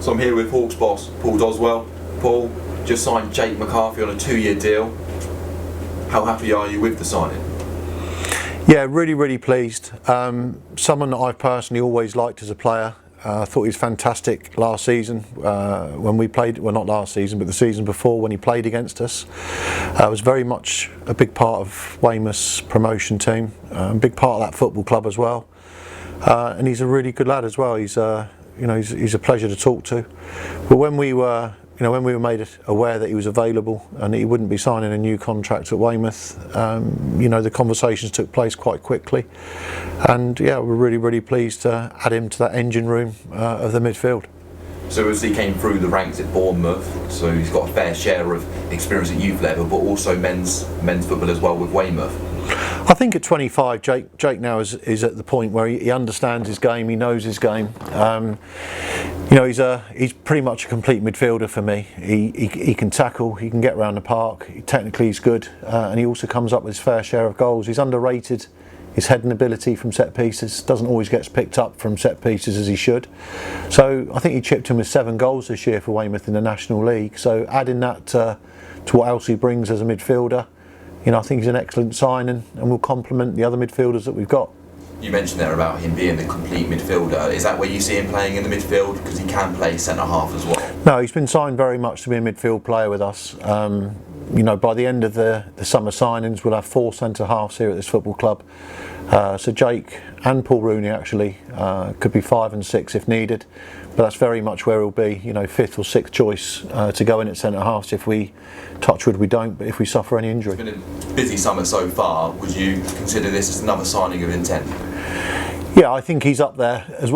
So I'm here with Hawks boss, Paul Doswell. Paul, just signed Jake McCarthy on a 2-year deal. How happy are you with the signing? Yeah, really pleased. Someone that I've personally always liked as a player. I thought he was fantastic last season when we played, well not last season but the season before when he played against us. Was very much a big part of Weymouth's promotion team, a big part of that football club as well. And he's a really good lad as well. He's a pleasure to talk to. But when we were made aware that he was available and that he wouldn't be signing a new contract at Weymouth, the conversations took place quite quickly, and yeah, we're really pleased to add him to that engine room of the midfield. So as he came through the ranks at Bournemouth, so he's got a fair share of experience at youth level, but also men's football as well with Weymouth. I think at 25, Jake now is at the point where he understands his game, he knows his game. He's pretty much a complete midfielder for me. He can tackle, he can get around the park, technically he's good, and he also comes up with his fair share of goals. He's underrated, his heading ability from set pieces, doesn't always get picked up from set pieces as he should. So I think he chipped in with 7 goals this year for Weymouth in the National League. So adding that to what else he brings as a midfielder, I think he's an excellent signing and will complement the other midfielders that we've got. You mentioned there about him being the complete midfielder. Is that where you see him playing in the midfield? Because he can play centre half as well. No, he's been signed very much to be a midfield player with us. By the end of the summer signings, we'll have 4 centre halves here at this football club. So Jake and Paul Rooney actually could be 5 and 6 if needed, but that's very much where he'll be. 5th or 6th choice to go in at centre halves if we, touch wood we don't, but if we suffer any injury. It's been a busy summer so far. Would you consider this as another signing of intent? Yeah, I think he's up there as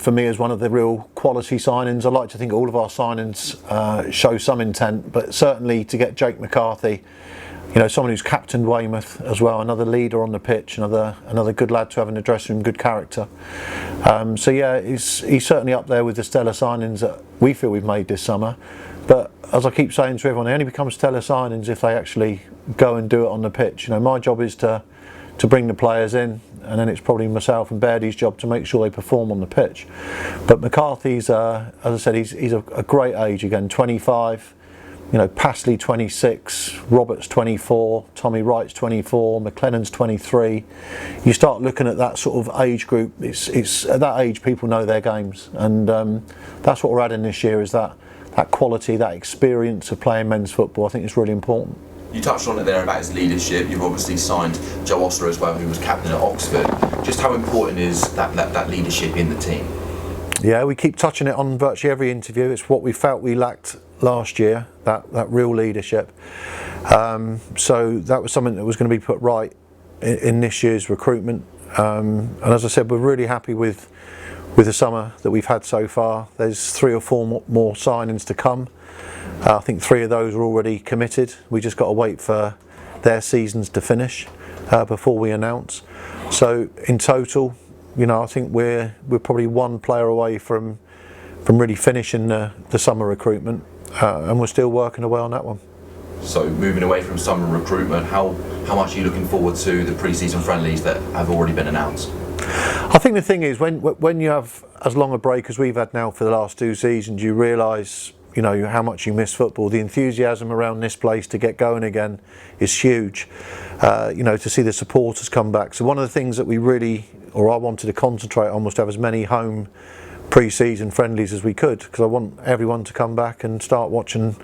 for me as one of the real quality signings. I like to think all of our signings show some intent, but certainly to get Jake McCarthy, someone who's captained Weymouth as well, another leader on the pitch, another good lad to have in the dressing room, good character. So yeah, he's certainly up there with the stellar signings that we feel we've made this summer. But as I keep saying to everyone, they only become stellar signings if they actually go and do it on the pitch. My job is to bring the players in, and then it's probably myself and Bairdy's job to make sure they perform on the pitch. But McCarthy's, as I said, he's a great age again, 25. Passley 26, Roberts 24, Tommy Wright's 24, McLennan's 23. You start looking at that sort of age group. It's at that age people know their games, and that's what we're adding this year, is that quality, that experience of playing men's football. I think it's really important. You touched on it there about his leadership. You've obviously signed Joe Ostler as well, who was captain at Oxford. Just how important is that leadership in the team? Yeah, we keep touching it on virtually every interview. It's what we felt we lacked last year, that real leadership. So that was something that was going to be put right in this year's recruitment. And as I said, we're really happy with the summer that we've had so far. There's 3 or 4 more signings to come. I think 3 of those are already committed. We just got to wait for their seasons to finish before we announce. So in total, I think we're probably 1 player away from really finishing the summer recruitment, and we're still working away on that one. So moving away from summer recruitment, how much are you looking forward to the pre-season friendlies that have already been announced? I think the thing is, when you have as long a break as we've had now for the last 2 seasons, you realise how much you miss football. The enthusiasm around this place to get going again is huge. To see the supporters come back. So one of the things that I wanted to concentrate on was to have as many home pre-season friendlies as we could, because I want everyone to come back and start watching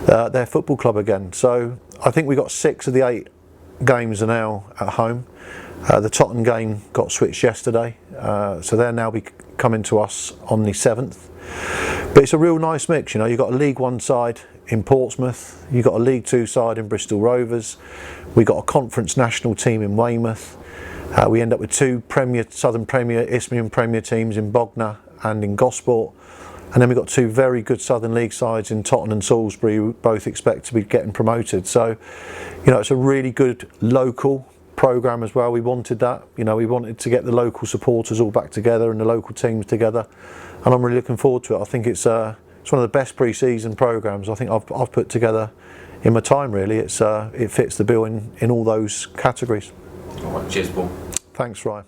their football club again. So I think we got 6 of the 8 games are now at home. The Tottenham game got switched yesterday, so they're now coming to us on the 7th. But it's a real nice mix. You've got a League 1 side in Portsmouth, you've got a League 2 side in Bristol Rovers, we've got a Conference national team in Weymouth, we end up with 2 Southern Premier, Isthmian Premier teams in Bognor and in Gosport, and then we've got 2 very good Southern League sides in Tottenham and Salisbury, who both expect to be getting promoted. So it's a really good local programme as well. We wanted that, we wanted to get the local supporters all back together and the local teams together, and I'm really looking forward to it. I think it's one of the best pre-season programmes I think I've put together in my time, really. It fits the bill in all those categories. All right, cheers, Paul. Thanks, Ryan.